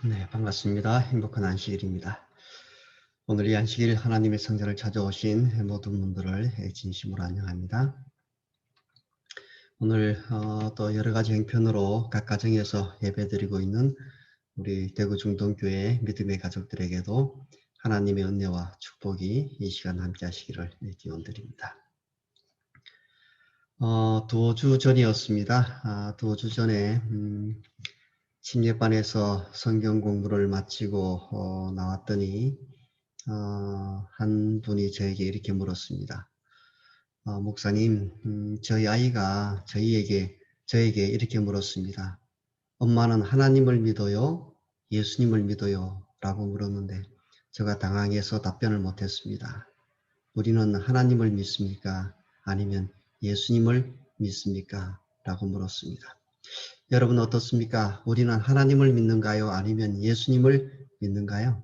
네, 반갑습니다. 행복한 안식일입니다. 오늘 이 안식일 하나님의 성전을 찾아오신 모든 분들을 진심으로 안녕합니다. 오늘 또 여러 가지 형편으로 각 가정에서 예배드리고 있는 우리 대구 중동교회 믿음의 가족들에게도 하나님의 은혜와 축복이 이 시간 함께 하시기를 기원드립니다. 두 주 전이었습니다. 두 주 전에 침례반에서 성경 공부를 마치고 나왔더니 한 분이 저에게 이렇게 물었습니다. 목사님, 저희 아이가 저에게 이렇게 물었습니다. 엄마는 하나님을 믿어요? 예수님을 믿어요? 라고 물었는데 제가 당황해서 답변을 못했습니다. 우리는 하나님을 믿습니까? 아니면 예수님을 믿습니까? 라고 물었습니다. 여러분 어떻습니까? 우리는 하나님을 믿는가요? 아니면 예수님을 믿는가요?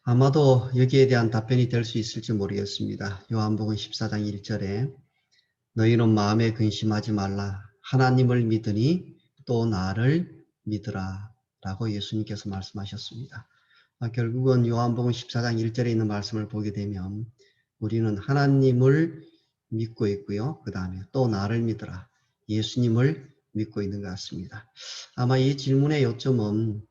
아마도 여기에 대한 답변이 될 수 있을지 모르겠습니다. 요한복음 14장 1절에 너희는 마음에 근심하지 말라. 하나님을 믿으니 또 나를 믿으라. 라고 예수님께서 말씀하셨습니다. 결국은 요한복음 14장 1절에 있는 말씀을 보게 되면 우리는 하나님을 믿고 있고요. 그 다음에 또 나를 믿으라. 예수님을 믿고 있는 것 같습니다. 아마 이 질문의 요점은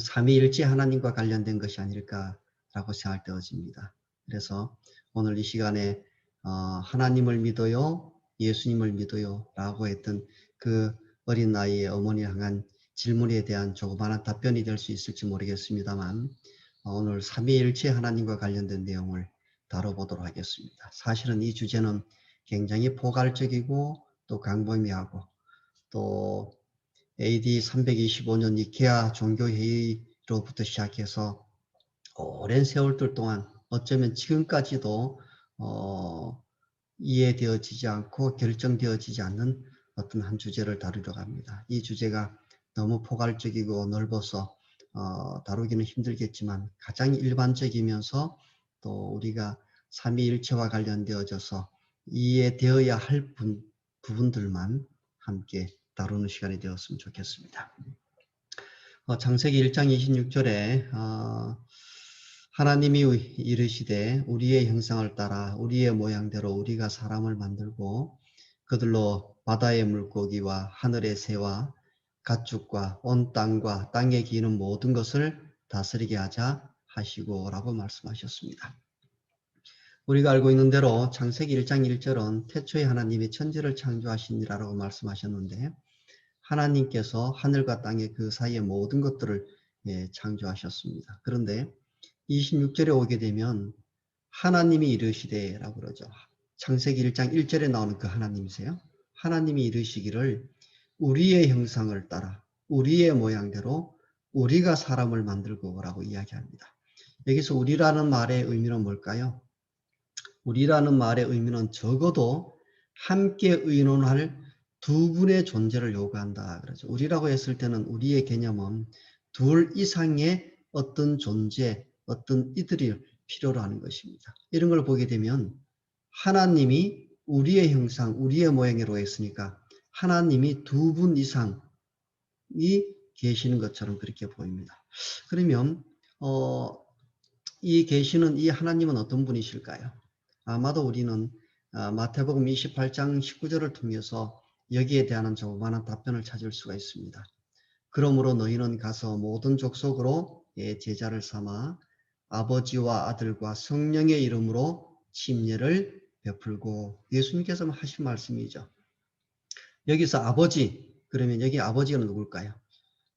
삼위일체 하나님과 관련된 것이 아닐까라고 생각되어집니다. 그래서 오늘 이 시간에 하나님을 믿어요? 예수님을 믿어요? 라고 했던 그 어린 나이의 어머니 향한 질문에 대한 조그마한 답변이 될 수 있을지 모르겠습니다만 오늘 삼위일체 하나님과 관련된 내용을 다뤄보도록 하겠습니다. 사실은 이 주제는 굉장히 포괄적이고 또 광범위하고 또 AD 325년 니케아 종교회의로부터 시작해서 오랜 세월들 동안 어쩌면 지금까지도 이해되어지지 않고 결정되어지지 않는 어떤 한 주제를 다루려고 합니다. 이 주제가 너무 포괄적이고 넓어서 다루기는 힘들겠지만 가장 일반적이면서 또 우리가 삼위일체와 관련되어져서 이해되어야 할 부분들만 함께 다루는 시간이 되었으면 좋겠습니다. 창세기 1장 26절에 하나님이 이르시되 우리의 형상을 따라 우리의 모양대로 우리가 사람을 만들고 그들로 바다의 물고기와 하늘의 새와 가축과 온 땅과 땅에 기는 모든 것을 다스리게 하자 하시고 라고 말씀하셨습니다. 우리가 알고 있는 대로 창세기 1장 1절은 태초에 하나님이 천지를 창조하시니라고 말씀하셨는데 하나님께서 하늘과 땅의 그 사이의 모든 것들을 창조하셨습니다. 그런데 26절에 오게 되면 하나님이 이르시되 라고 그러죠. 창세기 1장 1절에 나오는 그 하나님이세요. 하나님이 이르시기를 우리의 형상을 따라 우리의 모양대로 우리가 사람을 만들고 라고 이야기합니다. 여기서 우리라는 말의 의미는 뭘까요? 우리라는 말의 의미는 적어도 함께 의논할 두 분의 존재를 요구한다. 그러죠. 우리라고 했을 때는 우리의 개념은 둘 이상의 어떤 존재, 어떤 이들이 필요로 하는 것입니다. 이런 걸 보게 되면 하나님이 우리의 형상, 우리의 모양으로 했으니까 하나님이 두 분 이상이 계시는 것처럼 그렇게 보입니다. 그러면 이 계시는 이 하나님은 어떤 분이실까요? 아마도 우리는 마태복음 28장 19절을 통해서 여기에 대한 조그마한 답변을 찾을 수가 있습니다. 그러므로 너희는 가서 모든 족속으로 제자를 삼아 아버지와 아들과 성령의 이름으로 침례를 베풀고 예수님께서 하신 말씀이죠. 여기서 아버지 그러면 여기 아버지가 누굴까요?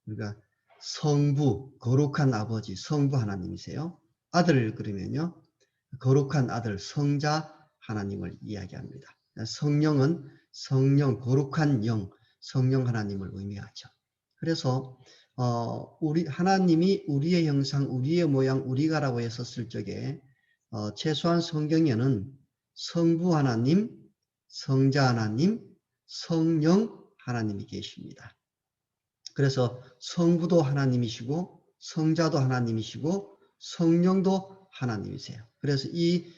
우리가 성부 거룩한 아버지 성부 하나님이세요. 아들 그러면요 거룩한 아들 성자 하나님을 이야기합니다. 성령은 성령 거룩한 영 성령 하나님을 의미하죠. 그래서 우리 하나님이 우리의 형상 우리의 모양 우리가라고 했었을 적에 최소한 성경에는 성부 하나님 성자 하나님 성령 하나님이 계십니다. 그래서 성부도 하나님이시고 성자도 하나님이시고 성령도 하나님이세요. 그래서 이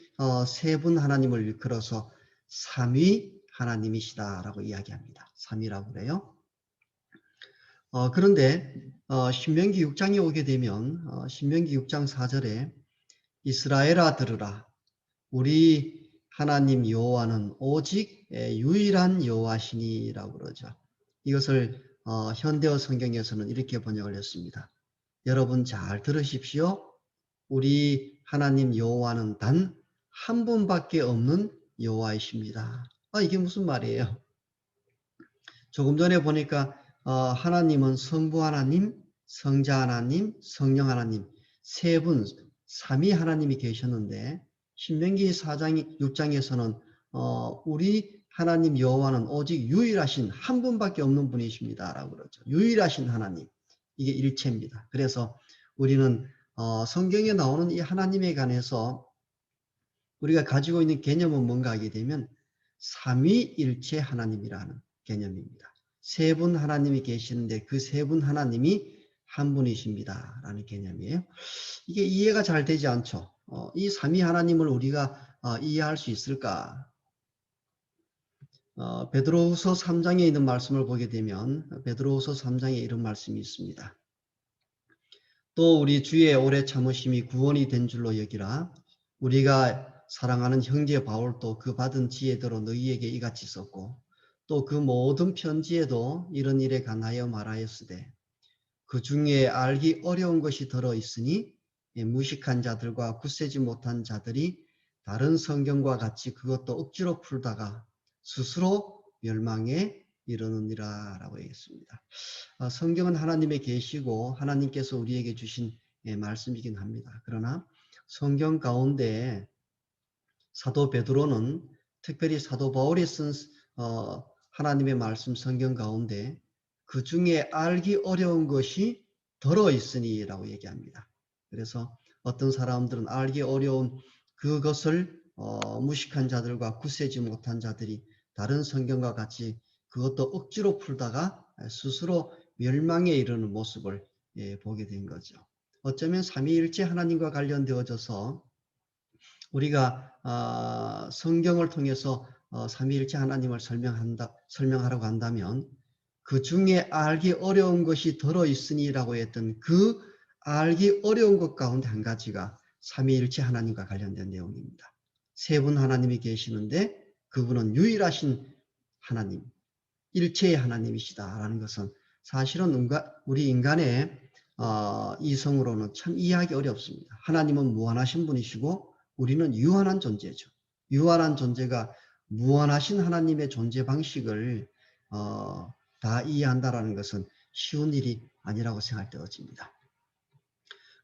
세 분 하나님을 일컬어서 삼위 하나님이시다라고 이야기합니다. 삼위라고 그래요. 그런데 신명기 6장에 오게 되면 신명기 6장 4절에 이스라엘아 들으라. 우리 하나님 여호와는 오직 유일한 여호와시니라고 그러죠. 이것을 현대어 성경에서는 이렇게 번역을 했습니다. 여러분 잘 들으십시오. 우리 하나님 여호와는 단 한 분밖에 없는 여호와이십니다. 이게 무슨 말이에요? 조금 전에 보니까 하나님은 성부 하나님, 성자 하나님, 성령 하나님 세 분, 삼위 하나님이 계셨는데 신명기 4장, 6장에서는 우리 하나님 여호와는 오직 유일하신 한 분밖에 없는 분이십니다. 라고 그러죠. 유일하신 하나님. 이게 일체입니다. 그래서 우리는 성경에 나오는 이 하나님에 관해서 우리가 가지고 있는 개념은 뭔가 하게 되면 삼위일체 하나님이라는 개념입니다. 세 분 하나님이 계시는데 그 세 분 하나님이 한 분이십니다. 라는 개념이에요. 이게 이해가 잘 되지 않죠. 이 삼위 하나님을 우리가 이해할 수 있을까? 베드로후서 3장에 있는 말씀을 보게 되면 베드로후서 3장에 이런 말씀이 있습니다. 또 우리 주의 오래 참으심이 구원이 된 줄로 여기라. 우리가 사랑하는 형제 바울도 그 받은 지혜대로 너희에게 이같이 썼고 또 그 모든 편지에도 이런 일에 관하여 말하였으되 그 중에 알기 어려운 것이 들어있으니 무식한 자들과 굳세지 못한 자들이 다른 성경과 같이 그것도 억지로 풀다가 스스로 멸망에 이르느니라 라고 얘기했습니다. 성경은 하나님의 계시고 하나님께서 우리에게 주신 말씀이긴 합니다. 그러나 성경 가운데 사도 베드로는 특별히 사도 바울이 쓴 하나님의 말씀 성경 가운데 그 중에 알기 어려운 것이 들어있으니 라고 얘기합니다. 그래서 어떤 사람들은 알기 어려운 그것을 무식한 자들과 굳세지 못한 자들이 다른 성경과 같이 그것도 억지로 풀다가 스스로 멸망에 이르는 모습을 보게 된 거죠. 어쩌면 삼위일체 하나님과 관련되어져서 우리가 성경을 통해서 삼위일체 하나님을 설명하라고 한다면 그 중에 알기 어려운 것이 들어있으니라고 했던 그 알기 어려운 것 가운데 한 가지가 삼위일체 하나님과 관련된 내용입니다. 세 분 하나님이 계시는데 그분은 유일하신 하나님, 일체의 하나님이시다라는 것은 사실은 우리 인간의 이성으로는 참 이해하기 어렵습니다. 하나님은 무한하신 분이시고 우리는 유한한 존재죠. 유한한 존재가 무한하신 하나님의 존재 방식을 다 이해한다라는 것은 쉬운 일이 아니라고 생각되어집니다.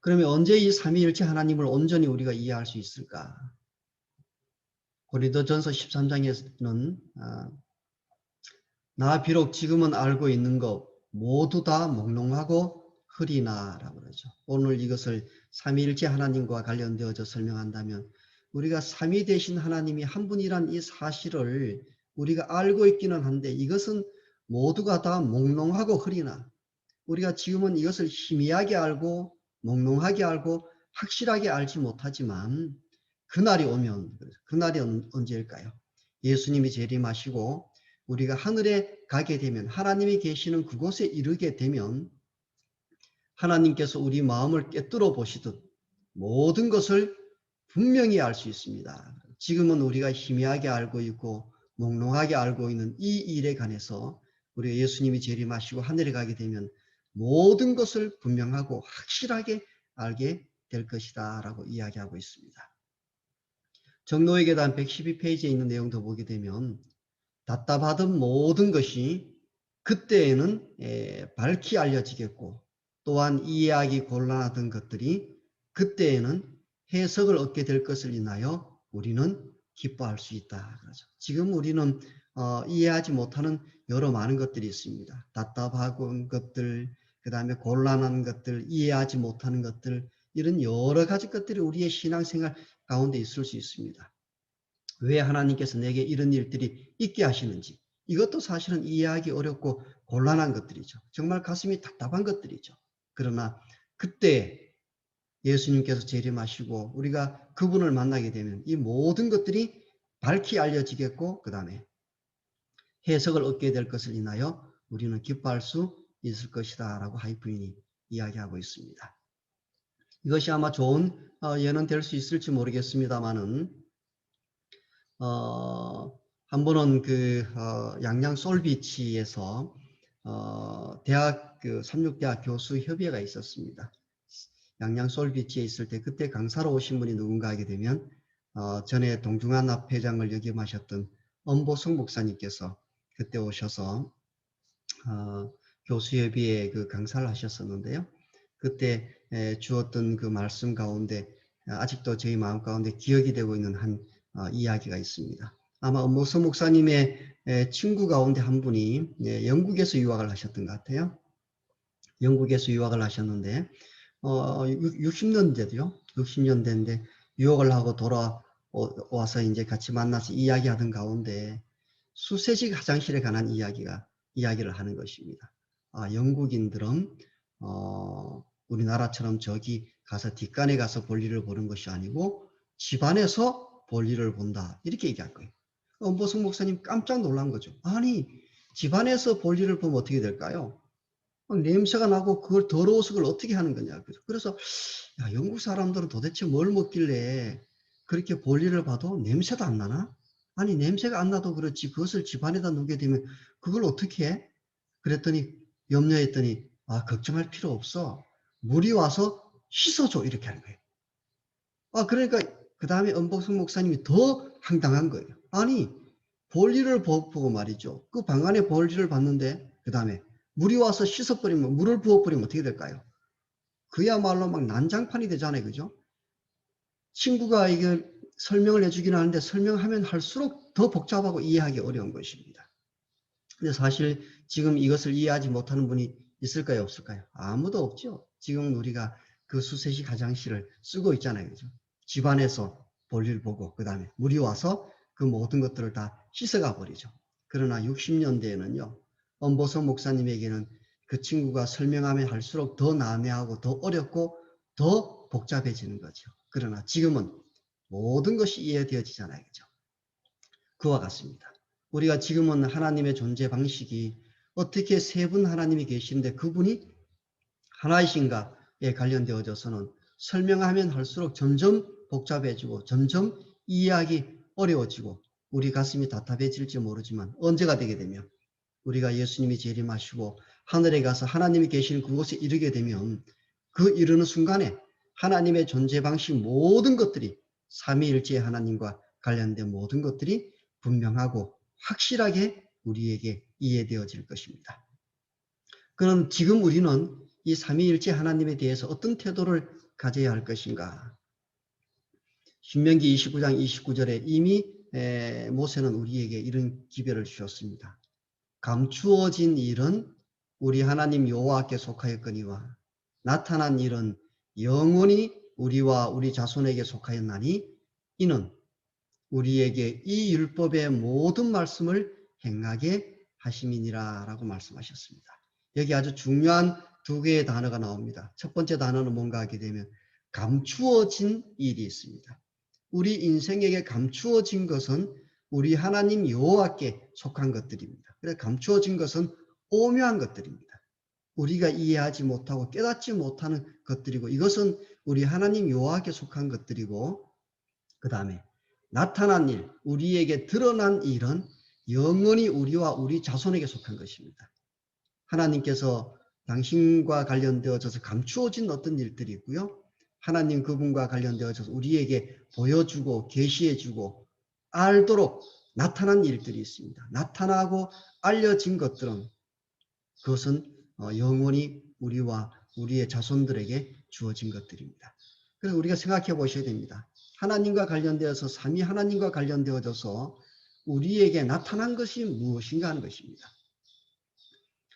그러면 언제 이 삼위일체 하나님을 온전히 우리가 이해할 수 있을까? 고린도전서 13장에서는 나 비록 지금은 알고 있는 것 모두 다 몽롱하고 흐리나라고 그러죠. 오늘 이것을 삼위일체 하나님과 관련되어져 설명한다면 우리가 삼위 되신 하나님이 한 분이란 이 사실을 우리가 알고 있기는 한데 이것은 모두가 다 몽롱하고 흐리나 우리가 지금은 이것을 희미하게 알고 몽롱하게 알고 확실하게 알지 못하지만 그날이 오면 그날이 언제일까요? 예수님이 재림하시고 우리가 하늘에 가게 되면 하나님이 계시는 그곳에 이르게 되면 하나님께서 우리 마음을 꿰뚫어 보시듯 모든 것을 분명히 알 수 있습니다. 지금은 우리가 희미하게 알고 있고 몽롱하게 알고 있는 이 일에 관해서 우리가 예수님이 재림하시고 하늘에 가게 되면 모든 것을 분명하고 확실하게 알게 될 것이다 라고 이야기하고 있습니다. 정노의 계단 112페이지에 있는 내용도 보게 되면 답답하던 모든 것이 그때에는 밝히 알려지겠고 또한 이해하기 곤란하던 것들이 그때에는 해석을 얻게 될 것을 인하여 우리는 기뻐할 수 있다. 그러죠. 지금 우리는 이해하지 못하는 여러 많은 것들이 있습니다. 답답한 것들, 그 다음에 곤란한 것들, 이해하지 못하는 것들 이런 여러 가지 것들이 우리의 신앙생활 가운데 있을 수 있습니다. 왜 하나님께서 내게 이런 일들이 있게 하시는지 이것도 사실은 이해하기 어렵고 곤란한 것들이죠. 정말 가슴이 답답한 것들이죠. 그러나 그때 예수님께서 재림하시고 우리가 그분을 만나게 되면 이 모든 것들이 밝히 알려지겠고 그 다음에 해석을 얻게 될 것을 인하여 우리는 기뻐할 수 있을 것이다 라고 하이프인이 이야기하고 있습니다. 이것이 아마 좋은 예는 될 수 있을지 모르겠습니다만은 한 번은 양양 솔비치에서 대학 삼육대학 교수 협의회가 있었습니다. 양양 솔비치에 있을 때 그때 강사로 오신 분이 누군가 하게 되면 전에 동중한합 회장을 역임하셨던 엄보성 목사님께서 그때 오셔서 교수협의회 강사를 하셨었는데요. 그때 주었던 그 말씀 가운데 아직도 저희 마음 가운데 기억이 되고 있는 한 이야기가 있습니다. 아마 엄보성 목사님의 친구 가운데 한 분이 영국에서 유학을 하셨던 것 같아요. 영국에서 유학을 하셨는데 60년대죠. 60년대인데 유학을 하고 돌아와서 이제 같이 만나서 이야기하던 가운데 수세식 화장실에 관한 이야기를 하는 것입니다. 영국인들은 우리나라처럼 저기 가서 뒷간에 가서 볼일을 보는 것이 아니고 집안에서 볼일을 본다. 이렇게 얘기할 거예요. 엄보성 목사님 깜짝 놀란 거죠. 아니 집안에서 볼일을 보면 어떻게 될까요? 냄새가 나고 그걸 더러워서 그걸 어떻게 하는 거냐. 그래서 야, 영국 사람들은 도대체 뭘 먹길래 그렇게 볼일을 봐도 냄새도 안 나나? 아니 냄새가 안 나도 그렇지 그것을 집안에다 놓게 되면 그걸 어떻게 해? 그랬더니 염려했더니 걱정할 필요 없어. 물이 와서 씻어줘 이렇게 하는 거예요. 그러니까 그 다음에 엄복성 목사님이 더 황당한 거예요. 아니 볼일을 보고 말이죠. 그 방 안에 볼일을 봤는데 그 다음에 물이 와서 씻어버리면 물을 부어버리면 어떻게 될까요? 그야말로 막 난장판이 되잖아요. 그죠? 친구가 이걸 설명을 해주기는 하는데 설명하면 할수록 더 복잡하고 이해하기 어려운 것입니다. 근데 사실 지금 이것을 이해하지 못하는 분이 있을까요? 없을까요? 아무도 없죠. 지금 우리가 그 수세식 화장실을 쓰고 있잖아요. 그죠? 집안에서 볼일 보고 그 다음에 물이 와서 그 모든 것들을 다 씻어가 버리죠. 그러나 60년대에는요. 엄보성 목사님에게는 그 친구가 설명하면 할수록 더 난해하고 더 어렵고 더 복잡해지는 거죠. 그러나 지금은 모든 것이 이해되어지잖아요. 그죠? 그와 같습니다. 우리가 지금은 하나님의 존재 방식이 어떻게 세 분 하나님이 계시는데 그분이 하나이신가에 관련되어져서는 설명하면 할수록 점점 복잡해지고 점점 이해하기 어려워지고 우리 가슴이 답답해질지 모르지만 언제가 되게 되면 우리가 예수님이 재림하시고 하늘에 가서 하나님이 계시는 그곳에 이르게 되면 그 이르는 순간에 하나님의 존재 방식 모든 것들이 삼위일체 하나님과 관련된 모든 것들이 분명하고 확실하게 우리에게 이해되어질 것입니다. 그럼 지금 우리는 이 삼위일체 하나님에 대해서 어떤 태도를 가져야 할 것인가? 신명기 29장 29절에 이미 모세는 우리에게 이런 기별을 주셨습니다. 감추어진 일은 우리 하나님 여호와께 속하였거니와 나타난 일은 영원히 우리와 우리 자손에게 속하였나니 이는 우리에게 이 율법의 모든 말씀을 행하게 하심이니라 라고 말씀하셨습니다. 여기 아주 중요한 두 개의 단어가 나옵니다. 첫 번째 단어는 뭔가 하게 되면 감추어진 일이 있습니다. 우리 인생에게 감추어진 것은 우리 하나님 여호와께 속한 것들입니다. 그래서 감추어진 것은 오묘한 것들입니다. 우리가 이해하지 못하고 깨닫지 못하는 것들이고 이것은 우리 하나님 여호와께 속한 것들이고 그 다음에 나타난 일, 우리에게 드러난 일은 영원히 우리와 우리 자손에게 속한 것입니다. 하나님께서 당신과 관련되어져서 감추어진 어떤 일들이 있고요. 하나님 그분과 관련되어져서 우리에게 보여주고 계시해주고 알도록 나타난 일들이 있습니다. 나타나고 알려진 것들은 그것은 영원히 우리와 우리의 자손들에게 주어진 것들입니다. 그래서 우리가 생각해 보셔야 됩니다. 하나님과 관련되어서 삼위 하나님과 관련되어져서 우리에게 나타난 것이 무엇인가 하는 것입니다.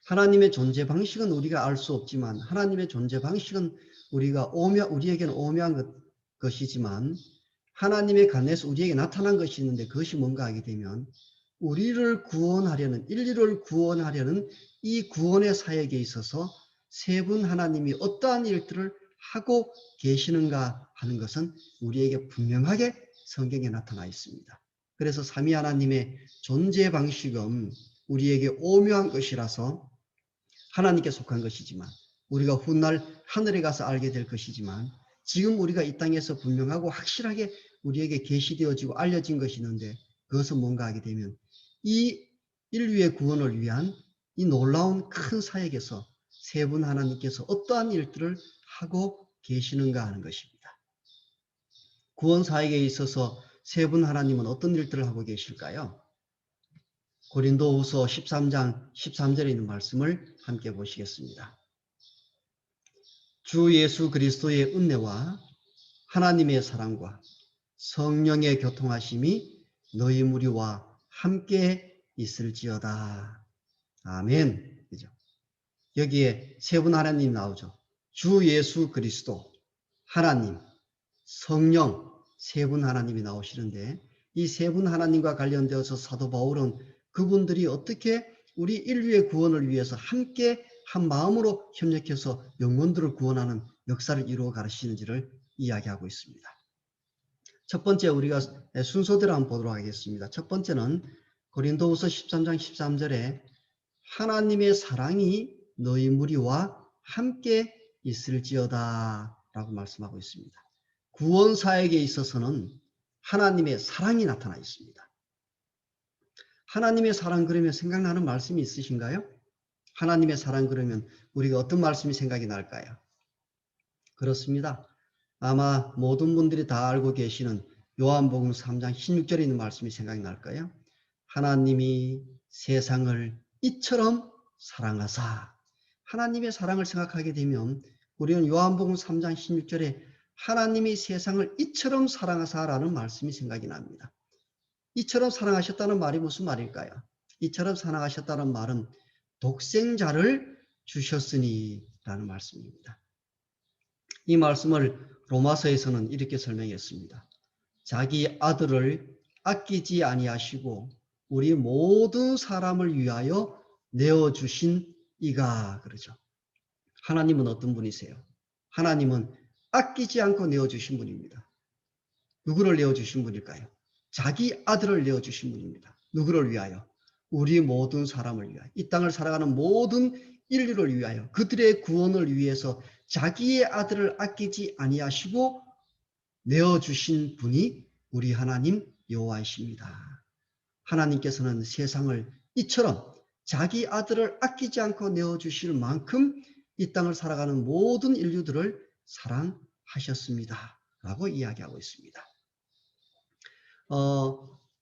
하나님의 존재 방식은 우리가 알 수 없지만 하나님의 존재 방식은 우리에게는 오묘한 것이지만 하나님의 관에서 우리에게 나타난 것이 있는데 그것이 뭔가 하게 되면 우리를 구원하려는 인류를 구원하려는 이 구원의 사역에 있어서 세 분 하나님이 어떠한 일들을 하고 계시는가 하는 것은 우리에게 분명하게 성경에 나타나 있습니다. 그래서 삼위 하나님의 존재 방식은 우리에게 오묘한 것이라서 하나님께 속한 것이지만 우리가 훗날 하늘에 가서 알게 될 것이지만 지금 우리가 이 땅에서 분명하고 확실하게 우리에게 계시되어지고 알려진 것이 있는데 그것은 뭔가 하게 되면 이 인류의 구원을 위한 이 놀라운 큰 사역에서 세 분 하나님께서 어떠한 일들을 하고 계시는가 하는 것입니다. 구원 사역에 있어서 세 분 하나님은 어떤 일들을 하고 계실까요? 고린도후서 13장 13절에 있는 말씀을 함께 보시겠습니다. 주 예수 그리스도의 은혜와 하나님의 사랑과 성령의 교통하심이 너희 무리와 함께 있을지어다. 아멘. 그죠? 여기에 세 분 하나님 나오죠. 주 예수 그리스도, 하나님, 성령 세 분 하나님이 나오시는데 이 세 분 하나님과 관련되어서 사도 바울은 그분들이 어떻게 우리 인류의 구원을 위해서 함께 한 마음으로 협력해서 영혼들을 구원하는 역사를 이루어 가르치는지를 이야기하고 있습니다. 첫 번째 우리가 순서대로 한번 보도록 하겠습니다. 첫 번째는 고린도후서 13장 13절에 하나님의 사랑이 너희 무리와 함께 있을지어다 라고 말씀하고 있습니다. 구원 사역에 있어서는 하나님의 사랑이 나타나 있습니다. 하나님의 사랑 그러면 생각나는 말씀이 있으신가요? 하나님의 사랑 그러면 우리가 어떤 말씀이 생각이 날까요? 그렇습니다. 아마 모든 분들이 다 알고 계시는 요한복음 3장 16절에 있는 말씀이 생각이 날까요? 하나님이 세상을 이처럼 사랑하사. 하나님의 사랑을 생각하게 되면 우리는 요한복음 3장 16절에 하나님이 세상을 이처럼 사랑하사라는 말씀이 생각이 납니다. 이처럼 사랑하셨다는 말이 무슨 말일까요? 이처럼 사랑하셨다는 말은 독생자를 주셨으니 라는 말씀입니다. 이 말씀을 로마서에서는 이렇게 설명했습니다. 자기 아들을 아끼지 아니하시고 우리 모든 사람을 위하여 내어주신 이가 그러죠. 하나님은 어떤 분이세요? 하나님은 아끼지 않고 내어주신 분입니다. 누구를 내어주신 분일까요? 자기 아들을 내어주신 분입니다. 누구를 위하여? 우리 모든 사람을 위하여. 이 땅을 살아가는 모든 인류를 위하여 그들의 구원을 위해서 자기의 아들을 아끼지 아니하시고 내어주신 분이 우리 하나님 여호와이십니다. 하나님께서는 세상을 이처럼 자기 아들을 아끼지 않고 내어주실 만큼 이 땅을 살아가는 모든 인류들을 사랑하셨습니다. 라고 이야기하고 있습니다.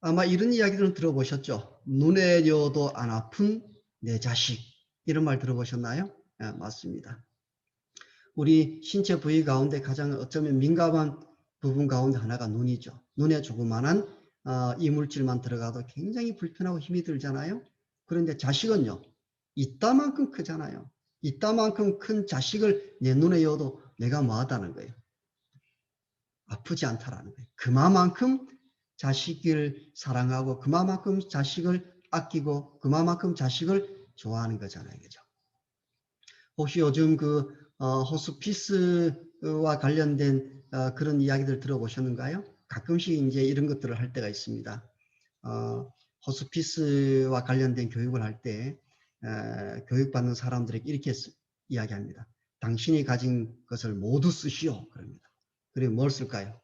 아마 이런 이야기들은 들어보셨죠? 눈에 띄어도 안 아픈 내 자식. 이런 말 들어보셨나요? 네, 맞습니다. 우리 신체 부위 가운데 가장 어쩌면 민감한 부분 가운데 하나가 눈이죠. 눈에 조그만한 이물질만 들어가도 굉장히 불편하고 힘이 들잖아요. 그런데 자식은요. 이따만큼 크잖아요. 이따만큼 큰 자식을 내 눈에 여도 내가 뭐하다는 거예요. 아프지 않다라는 거예요. 그만큼 자식을 사랑하고 그만큼 자식을 아끼고 그만큼 자식을 좋아하는 거잖아요. 그죠? 혹시 요즘 그 호스피스와 관련된 그런 이야기들 들어보셨는가요? 가끔씩 이제 이런 것들을 할 때가 있습니다. 호스피스와 관련된 교육을 할 때 교육받는 사람들에게 이렇게 이야기합니다. 당신이 가진 것을 모두 쓰시오. 그럽니다. 그리고 뭘 쓸까요?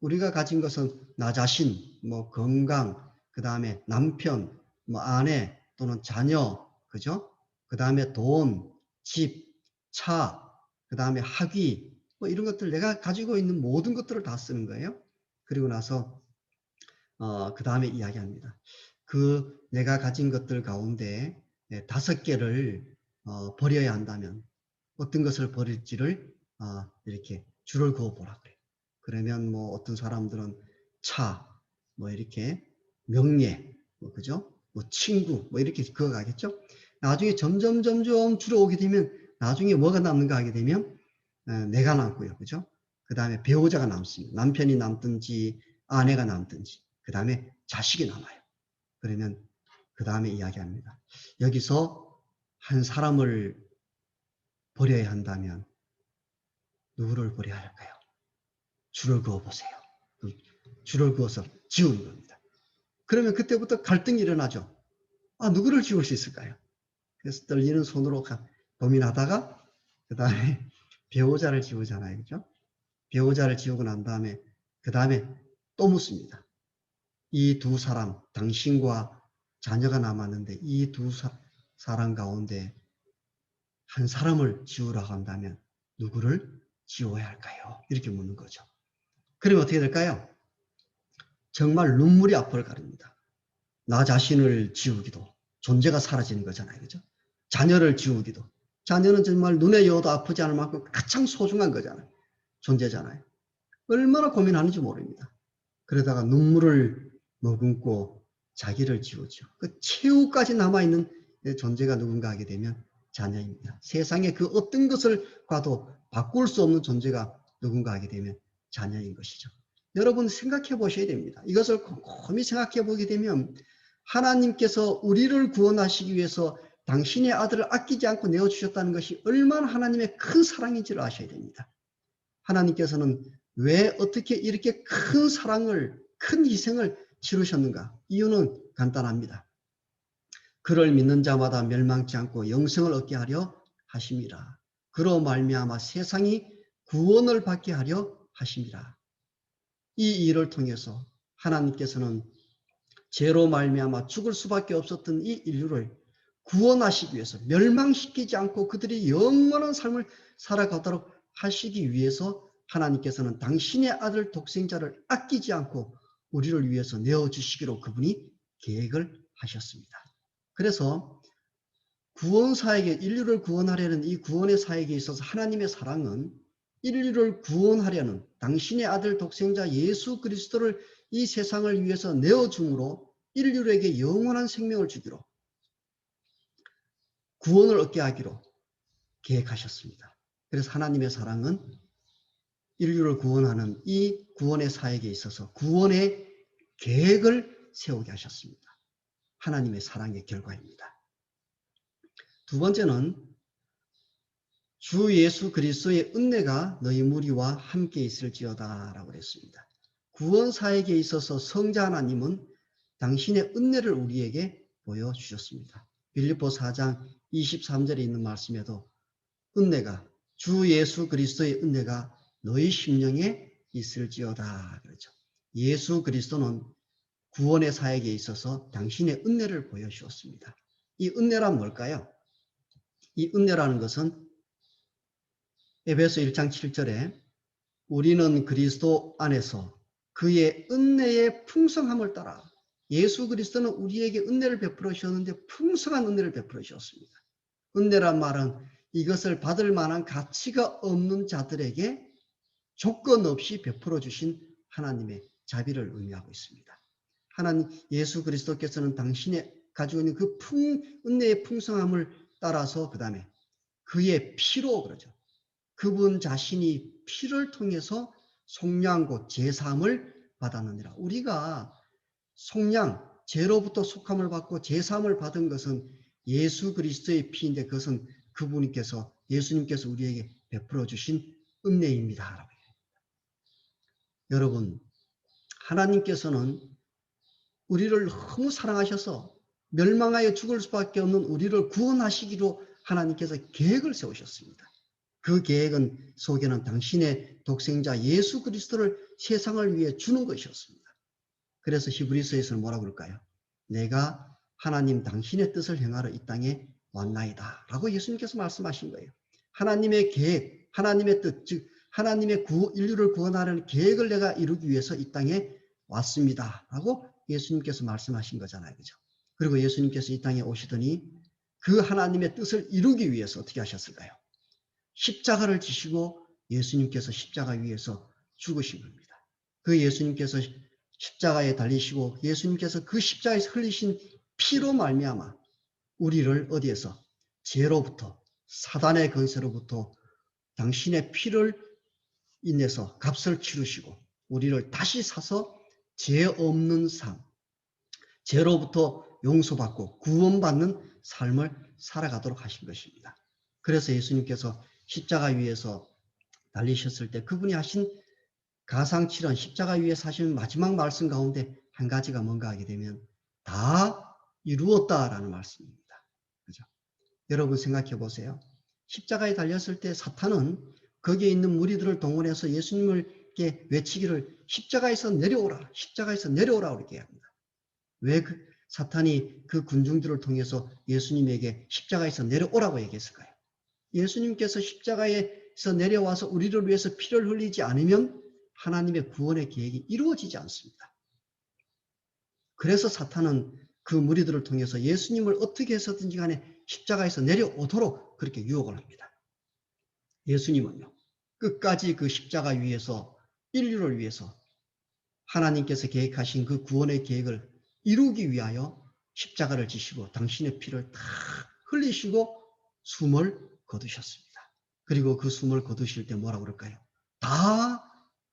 우리가 가진 것은 나 자신, 뭐 건강, 그 다음에 남편, 뭐 아내 또는 자녀, 그죠? 그 다음에 돈, 집, 차, 그 다음에 학위, 뭐 이런 것들 내가 가지고 있는 모든 것들을 다 쓰는 거예요. 그리고 나서 그 다음에 이야기합니다. 그 내가 가진 것들 가운데 5개를 버려야 한다면 어떤 것을 버릴지를 이렇게 줄을 그어보라 그래요. 그러면 뭐 어떤 사람들은 차, 뭐 이렇게 명예, 뭐 그죠? 뭐 친구, 뭐 이렇게 그어가겠죠? 나중에 점점 줄어오게 되면 나중에 뭐가 남는가 하게 되면 내가 남고요, 그죠? 그 다음에 배우자가 남습니다. 남편이 남든지 아내가 남든지, 그 다음에 자식이 남아요. 그러면 그 다음에 이야기합니다. 여기서 한 사람을 버려야 한다면 누구를 버려야 할까요? 줄을 그어보세요. 줄을 그어서 지우는 겁니다. 그러면 그때부터 갈등이 일어나죠. 누구를 지울 수 있을까요? 그래서 떨리는 손으로 고민하다가 그 다음에 배우자를 지우잖아요. 그죠? 배우자를 지우고 난 다음에 그 다음에 또 묻습니다. 이 두 사람, 당신과 자녀가 남았는데 이 두 사람 가운데 한 사람을 지우라고 한다면 누구를 지워야 할까요? 이렇게 묻는 거죠. 그러면 어떻게 될까요? 정말 눈물이 앞을 가립니다. 나 자신을 지우기도 존재가 사라지는 거잖아요. 그죠? 자녀를 지우기도. 자녀는 정말 눈에 여도 아프지 않을 만큼 가장 소중한 거잖아요. 존재잖아요. 얼마나 고민하는지 모릅니다. 그러다가 눈물을 머금고 자기를 지우죠. 그 최후까지 남아있는 존재가 누군가 하게 되면 자녀입니다. 세상에 그 어떤 것을 봐도 바꿀 수 없는 존재가 누군가 하게 되면 자녀인 것이죠. 여러분 생각해 보셔야 됩니다. 이것을 곰곰이 생각해 보게 되면 하나님께서 우리를 구원하시기 위해서 당신의 아들을 아끼지 않고 내어주셨다는 것이 얼마나 하나님의 큰 사랑인지를 아셔야 됩니다. 하나님께서는 왜 어떻게 이렇게 큰 사랑을, 큰 희생을 치르셨는가? 이유는 간단합니다. 그를 믿는 자마다 멸망치 않고 영생을 얻게 하려 하심이라. 그로 말미암아 세상이 구원을 받게 하려 하심이라. 이 일을 통해서 하나님께서는 죄로 말미암아 죽을 수밖에 없었던 이 인류를 구원하시기 위해서 멸망시키지 않고 그들이 영원한 삶을 살아가도록 하시기 위해서 하나님께서는 당신의 아들 독생자를 아끼지 않고 우리를 위해서 내어주시기로 그분이 계획을 하셨습니다. 그래서 구원사에게 인류를 구원하려는 이 구원의 사역에 있어서 하나님의 사랑은 인류를 구원하려는 당신의 아들 독생자 예수 그리스도를 이 세상을 위해서 내어줌으로 인류에게 영원한 생명을 주기로 구원을 얻게 하기로 계획하셨습니다. 그래서 하나님의 사랑은 인류를 구원하는 이 구원의 사역에 있어서 구원의 계획을 세우게 하셨습니다. 하나님의 사랑의 결과입니다. 두 번째는 주 예수 그리스도의 은혜가 너희 무리와 함께 있을지어다 라고 했습니다. 구원 사역에 있어서 성자 하나님은 당신의 은혜를 우리에게 보여주셨습니다. 빌립보 4장 23절에 있는 말씀에도 은혜가 주 예수 그리스도의 은혜가 너희 심령에 있을지어다 그러죠. 예수 그리스도는 구원의 사역에 있어서 당신의 은혜를 보여주었습니다. 이 은혜란 뭘까요? 이 은혜라는 것은 에베소 1장 7절에 우리는 그리스도 안에서 그의 은혜의 풍성함을 따라 예수 그리스도는 우리에게 은혜를 베풀어 주셨는데 풍성한 은혜를 베풀어 주셨습니다. 은혜란 말은 이것을 받을 만한 가치가 없는 자들에게 조건 없이 베풀어 주신 하나님의 자비를 의미하고 있습니다. 하나님 예수 그리스도께서는 당신의 가지고 있는 그 은혜의 풍성함을 따라서 그 다음에 그의 피로 그러죠. 그분 자신이 피를 통해서 속량고 제사함을 받았느니라. 우리가 속량, 죄로부터 속함을 받고 제사함을 받은 것은 예수 그리스도의 피인데 그것은 그분께서 예수님께서 우리에게 베풀어 주신 은혜입니다. 여러분, 하나님께서는 우리를 너무 사랑하셔서 멸망하여 죽을 수밖에 없는 우리를 구원하시기로 하나님께서 계획을 세우셨습니다. 그 계획은 속에는 당신의 독생자 예수 그리스도를 세상을 위해 주는 것이었습니다. 그래서 히브리서에서는 뭐라고 그럴까요? 내가 하나님 당신의 뜻을 행하러 이 땅에 왔나이다 라고 예수님께서 말씀하신 거예요. 하나님의 계획, 하나님의 뜻, 즉 하나님의 인류를 구원하려는 계획을 내가 이루기 위해서 이 땅에 왔습니다 라고 예수님께서 말씀하신 거잖아요. 그죠? 그리고 예수님께서 이 땅에 오시더니 그 하나님의 뜻을 이루기 위해서 어떻게 하셨을까요? 십자가를 지시고 예수님께서 십자가 위에서 죽으신 겁니다. 그 예수님께서 십자가에 달리시고 예수님께서 그 십자가에서 흘리신 피로 말미암아 우리를 어디에서 죄로부터 사단의 권세로부터 당신의 피를 인해서 값을 치르시고 우리를 다시 사서 죄 없는 삶, 죄로부터 용서받고 구원받는 삶을 살아가도록 하신 것입니다. 그래서 예수님께서 십자가 위에서 달리셨을 때 그분이 하신 가상칠언 십자가 위에서 하신 마지막 말씀 가운데 한 가지가 뭔가 하게 되면 다 이루었다라는 말씀입니다. 그죠? 여러분 생각해 보세요. 십자가에 달렸을 때 사탄은 거기에 있는 무리들을 동원해서 예수님을 이렇게 외치기를 십자가에서 내려오라, 십자가에서 내려오라 이렇게 합니다. 왜 사탄이 그 군중들을 통해서 예수님에게 십자가에서 내려오라고 얘기했을까요? 예수님께서 십자가에서 내려와서 우리를 위해서 피를 흘리지 않으면 하나님의 구원의 계획이 이루어지지 않습니다. 그래서 사탄은 그 무리들을 통해서 예수님을 어떻게 해서든지 간에 십자가에서 내려오도록 그렇게 유혹을 합니다. 예수님은요, 끝까지 그 십자가 위에서 인류를 위해서 하나님께서 계획하신 그 구원의 계획을 이루기 위하여 십자가를 지시고 당신의 피를 다 흘리시고 숨을 거두셨습니다. 그리고 그 숨을 거두실 때 뭐라고 그럴까요? 다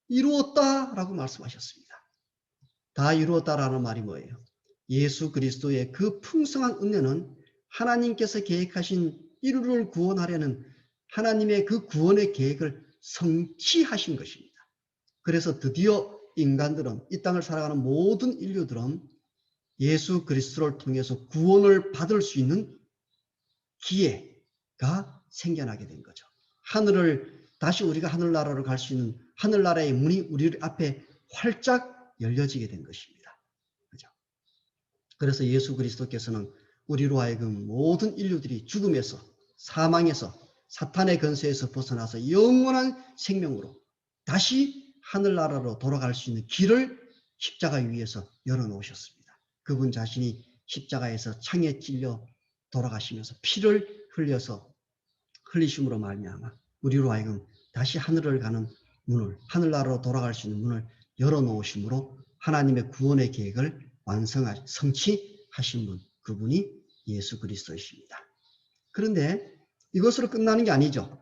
이루었다라고 말씀하셨습니다. 다 이루었다라는 말이 뭐예요? 예수 그리스도의 그 풍성한 은혜는 하나님께서 계획하신 인류를 구원하려는 하나님의 그 구원의 계획을 성취하신 것입니다. 그래서 드디어 인간들은, 이 땅을 살아가는 모든 인류들은 예수 그리스도를 통해서 구원을 받을 수 있는 기회가 생겨나게 된 거죠. 다시 우리가 하늘나라로 갈 수 있는 하늘나라의 문이 우리 앞에 활짝 열려지게 된 것입니다. 그죠? 그래서 예수 그리스도께서는 우리로 하여금 모든 인류들이 죽음에서, 사망에서, 사탄의 권세에서 벗어나서 영원한 생명으로 다시 하늘나라로 돌아갈 수 있는 길을 십자가 위에서 열어놓으셨습니다. 그분 자신이 십자가에서 창에 찔려 돌아가시면서 피를 흘리심으로 말미암아 우리로 하여금 다시 하늘을 가는 문을, 하늘나라로 돌아갈 수 있는 문을 열어놓으심으로 하나님의 구원의 계획을 성취하신 분, 그분이 예수 그리스도이십니다. 그런데 이것으로 끝나는 게 아니죠.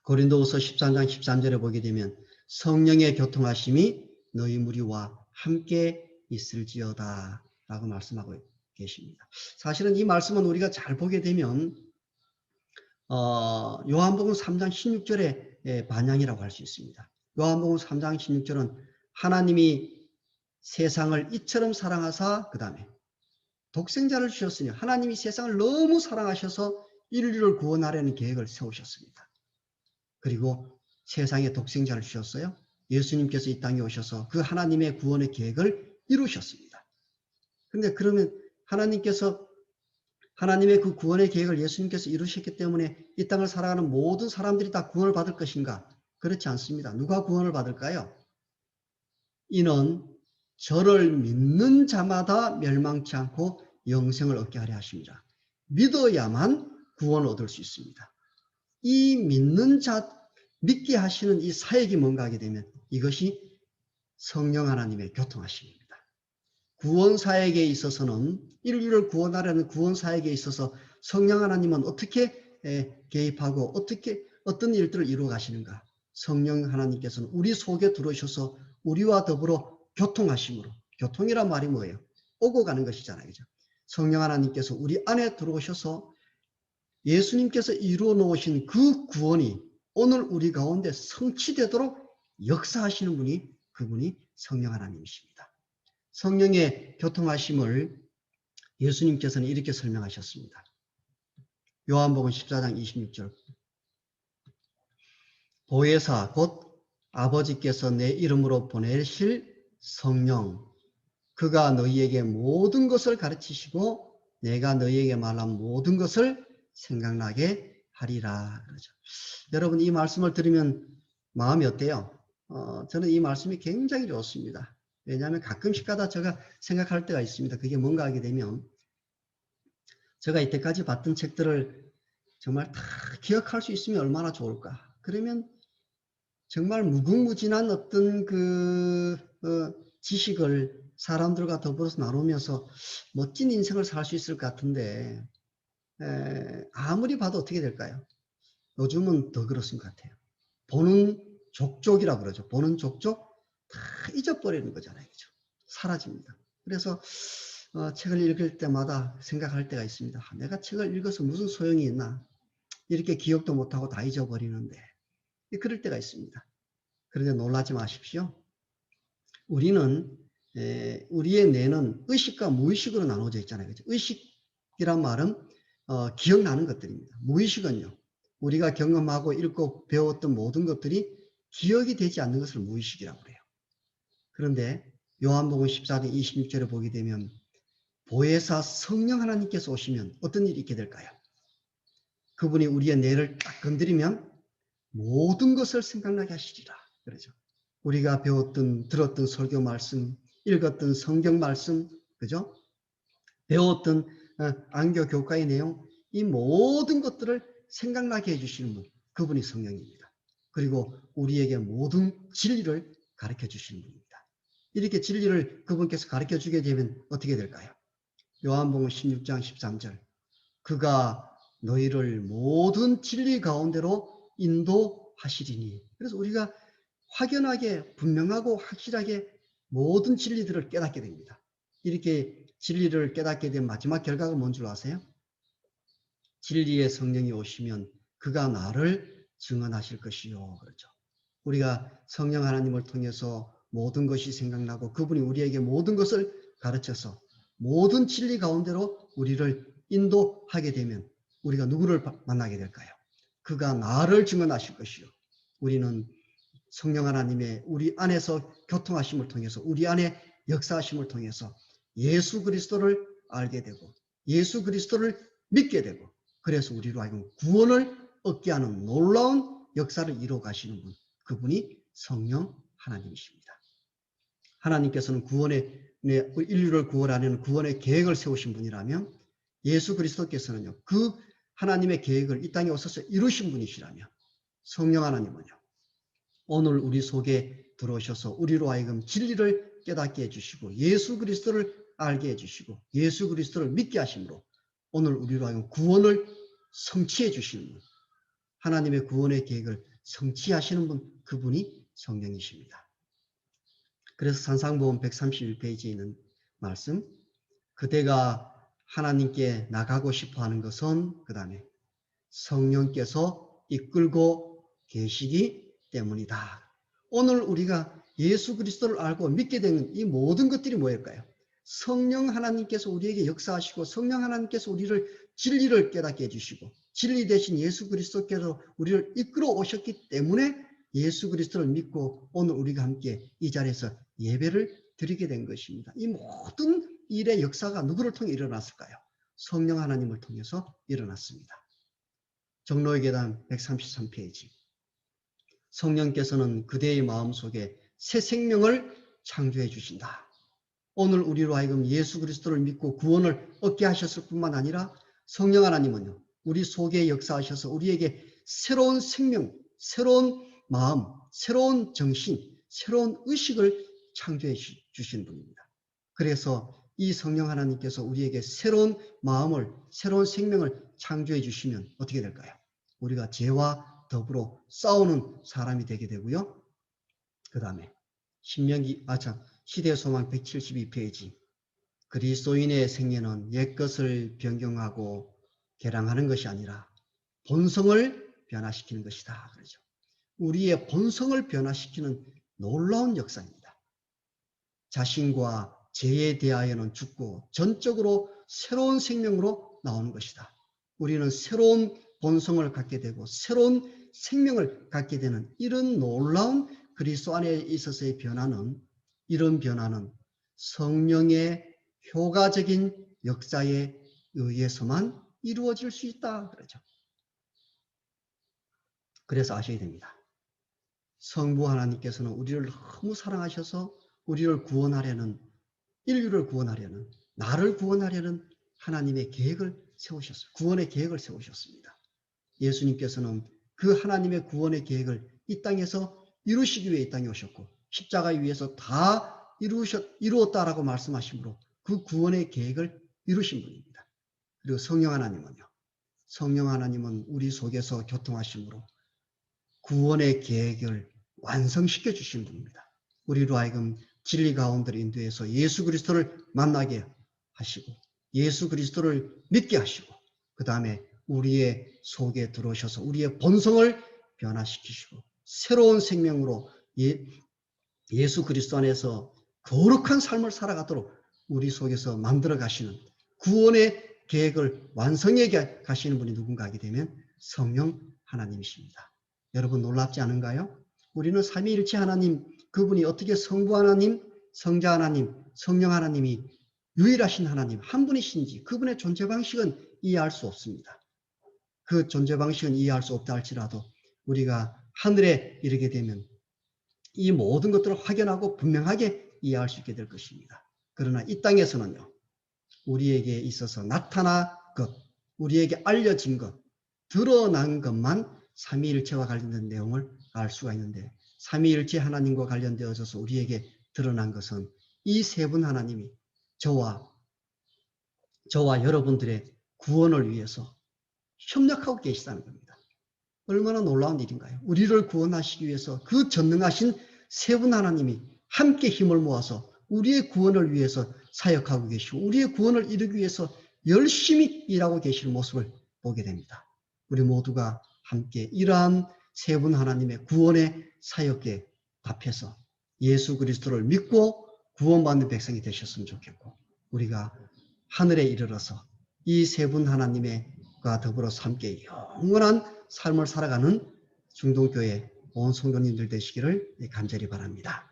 고린도후서 13장 13절에 보게 되면 성령의 교통하심이 너희 무리와 함께 있을지어다 라고 말씀하고 계십니다. 사실은 이 말씀은 우리가 잘 보게 되면 요한복음 3장 16절의 반영이라고 할 수 있습니다. 요한복음 3장 16절은 하나님이 세상을 이처럼 사랑하사 그 다음에 독생자를 주셨으니 하나님이 세상을 너무 사랑하셔서 인류를 구원하려는 계획을 세우셨습니다. 그리고 세상에 독생자를 주셨어요. 예수님께서 이 땅에 오셔서 그 하나님의 구원의 계획을 이루셨습니다. 그런데 그러면 하나님의 그 구원의 계획을 예수님께서 이루셨기 때문에 이 땅을 살아가는 모든 사람들이 다 구원을 받을 것인가? 그렇지 않습니다. 누가 구원을 받을까요? 이는 저를 믿는 자마다 멸망치 않고 영생을 얻게 하려 하십니다. 믿어야만 구원을 얻을 수 있습니다. 이 믿게 하시는 이 사역이 뭔가 하게 되면 이것이 성령 하나님의 교통하심입니다. 구원 사역에 있어서는 인류를 구원하려는 구원 사역에 있어서 성령 하나님은 어떻게 개입하고 어떤 일들을 이루어 가시는가? 성령 하나님께서는 우리 속에 들어오셔서 우리와 더불어 교통하심으로, 교통이란 말이 뭐예요? 오고 가는 것이잖아요. 그죠? 성령 하나님께서 우리 안에 들어오셔서 예수님께서 이루어 놓으신 그 구원이 오늘 우리 가운데 성취되도록 역사하시는 분이 그분이 성령 하나님이십니다. 성령의 교통하심을 예수님께서는 이렇게 설명하셨습니다. 요한복음 14장 26절 보혜사 곧 아버지께서 내 이름으로 보내실 성령 그가 너희에게 모든 것을 가르치시고 내가 너희에게 말한 모든 것을 생각나게 하리라. 그러죠. 여러분 이 말씀을 들으면 마음이 어때요? 저는 이 말씀이 굉장히 좋습니다. 왜냐하면 가끔씩 가다 제가 생각할 때가 있습니다. 그게 뭔가 하게 되면 제가 이때까지 봤던 책들을 정말 다 기억할 수 있으면 얼마나 좋을까. 그러면 정말 무궁무진한 어떤 지식을 사람들과 더불어서 나누면서 멋진 인생을 살 수 있을 것 같은데 아무리 봐도 어떻게 될까요? 요즘은 더 그렇습니다 같아요. 보는 족족이라고 그러죠. 보는 족족 다 잊어버리는 거잖아요. 그죠? 사라집니다. 그래서 책을 읽을 때마다 생각할 때가 있습니다. 내가 책을 읽어서 무슨 소용이 있나? 이렇게 기억도 못하고 다 잊어버리는데 그럴 때가 있습니다. 그런데 놀라지 마십시오. 우리의 뇌는 의식과 무의식으로 나눠져 있잖아요. 그죠? 의식이란 말은 기억나는 것들입니다. 무의식은요, 우리가 경험하고 읽고 배웠던 모든 것들이 기억이 되지 않는 것을 무의식이라고 그래요. 그런데 요한복음 14장 26절에 보게 되면 보혜사 성령 하나님께서 오시면 어떤 일이 있게 될까요? 그분이 우리의 뇌를 딱 건드리면 모든 것을 생각나게 하시리라. 그러죠. 우리가 배웠던, 들었던 설교 말씀, 읽었던 성경 말씀, 그죠? 배웠던 안교 교과의 내용, 이 모든 것들을 생각나게 해주시는 분, 그분이 성령입니다. 그리고 우리에게 모든 진리를 가르쳐 주시는 분입니다. 이렇게 진리를 그분께서 가르쳐 주게 되면 어떻게 될까요? 요한복음 16장 13절, 그가 너희를 모든 진리 가운데로 인도하시리니. 그래서 우리가 확연하게 분명하고 확실하게 모든 진리들을 깨닫게 됩니다. 이렇게 진리를 깨닫게 된 마지막 결과가 뭔 줄 아세요? 진리의 성령이 오시면 그가 나를 증언하실 것이요. 그렇죠. 우리가 성령 하나님을 통해서 모든 것이 생각나고 그분이 우리에게 모든 것을 가르쳐서 모든 진리 가운데로 우리를 인도하게 되면 우리가 누구를 만나게 될까요? 그가 나를 증언하실 것이요. 우리는 성령 하나님의 우리 안에서 교통하심을 통해서 우리 안에 역사하심을 통해서 예수 그리스도를 알게 되고 예수 그리스도를 믿게 되고 그래서 우리로 하여금 구원을 얻게 하는 놀라운 역사를 이루어 가시는 분, 그분이 성령 하나님이십니다. 하나님께서는 인류를 구원하려는 구원의 계획을 세우신 분이라면 예수 그리스도께서는요, 그 하나님의 계획을 이 땅에 오셔서 이루신 분이시라면 성령 하나님은요, 오늘 우리 속에 들어오셔서 우리로 하여금 진리를 깨닫게 해주시고 예수 그리스도를 알게 해주시고 예수 그리스도를 믿게 하심으로 오늘 우리로 하여금 구원을 성취해 주시는 분, 하나님의 구원의 계획을 성취하시는 분, 그분이 성령이십니다. 그래서 산상보험 131페이지에 있는 말씀, 그대가 하나님께 나가고 싶어하는 것은 그 다음에 성령께서 이끌고 계시기 때문이다. 오늘 우리가 예수 그리스도를 알고 믿게 되는 이 모든 것들이 뭐일까요? 성령 하나님께서 우리에게 역사하시고 성령 하나님께서 우리를 진리를 깨닫게 해주시고 진리 대신 예수 그리스도께서 우리를 이끌어 오셨기 때문에 예수 그리스도를 믿고 오늘 우리가 함께 이 자리에서 예배를 드리게 된 것입니다. 이 모든 일의 역사가 누구를 통해 일어났을까요? 성령 하나님을 통해서 일어났습니다. 정로의 계단 133페이지. 성령께서는 그대의 마음속에 새 생명을 창조해 주신다. 오늘 우리로 하여금 예수 그리스도를 믿고 구원을 얻게 하셨을 뿐만 아니라 성령 하나님은요, 우리 속에 역사하셔서 우리에게 새로운 생명, 새로운 마음, 새로운 정신, 새로운 의식을 창조해 주신 분입니다. 그래서 이 성령 하나님께서 우리에게 새로운 마음을, 새로운 생명을 창조해 주시면 어떻게 될까요? 우리가 죄와 더불어 싸우는 사람이 되게 되고요. 그 다음에 시대소망 172페이지. 그리스도인의 생애는 옛것을 변경하고 개량하는 것이 아니라 본성을 변화시키는 것이다. 그러죠. 우리의 본성을 변화시키는 놀라운 역사입니다. 자신과 죄에 대하여는 죽고 전적으로 새로운 생명으로 나오는 것이다. 우리는 새로운 본성을 갖게 되고 새로운 생명을 갖게 되는 이런 놀라운 그리스도 안에 있어서의 변화는, 이런 변화는 성령의 효과적인 역사에 의해서만 이루어질 수 있다. 그러죠. 그래서 아셔야 됩니다. 성부 하나님께서는 우리를 너무 사랑하셔서 우리를 구원하려는, 인류를 구원하려는, 나를 구원하려는 하나님의 계획을 세우셨어요. 구원의 계획을 세우셨습니다. 예수님께서는 그 하나님의 구원의 계획을 이 땅에서 이루시기 위해 이 땅에 오셨고 십자가 위에서 다 이루었다라고 말씀하시므로 그 구원의 계획을 이루신 분입니다. 그리고 성령 하나님은요. 성령 하나님은 우리 속에서 교통하심으로 구원의 계획을 완성시켜 주신 분입니다. 우리로 하여금 진리 가운데로 인도해서 예수 그리스도를 만나게 하시고 예수 그리스도를 믿게 하시고 그 다음에 우리의 속에 들어오셔서 우리의 본성을 변화시키시고 새로운 생명으로 예수 그리스도 안에서 거룩한 삶을 살아가도록 우리 속에서 만들어 가시는 구원의 계획을 완성해 가시는 분이 누군가 하게 되면 성령 하나님이십니다. 여러분 놀랍지 않은가요? 우리는 삼위일체 하나님, 그분이 어떻게 성부 하나님, 성자 하나님, 성령 하나님이 유일하신 하나님 한 분이신지 그분의 존재 방식은 이해할 수 없습니다. 그 존재 방식은 이해할 수 없다 할지라도 우리가 하늘에 이르게 되면 이 모든 것들을 확연하고 분명하게 이해할 수 있게 될 것입니다. 그러나 이 땅에서는요, 우리에게 있어서 나타난 것, 우리에게 알려진 것, 드러난 것만 삼위일체와 관련된 내용을 알 수가 있는데, 삼위일체 하나님과 관련되어져서 우리에게 드러난 것은 이 세 분 하나님이 저와 여러분들의 구원을 위해서 협력하고 계시다는 겁니다. 얼마나 놀라운 일인가요? 우리를 구원하시기 위해서 그 전능하신 세 분 하나님이 함께 힘을 모아서 우리의 구원을 위해서 사역하고 계시고 우리의 구원을 이루기 위해서 열심히 일하고 계시는 모습을 보게 됩니다. 우리 모두가 함께 이러한 세 분 하나님의 구원의 사역에 답해서 예수 그리스도를 믿고 구원받는 백성이 되셨으면 좋겠고, 우리가 하늘에 이르러서 이 세 분 하나님과 더불어서 함께 영원한 삶을 살아가는 중동교회 온 성도님들 되시기를 간절히 바랍니다.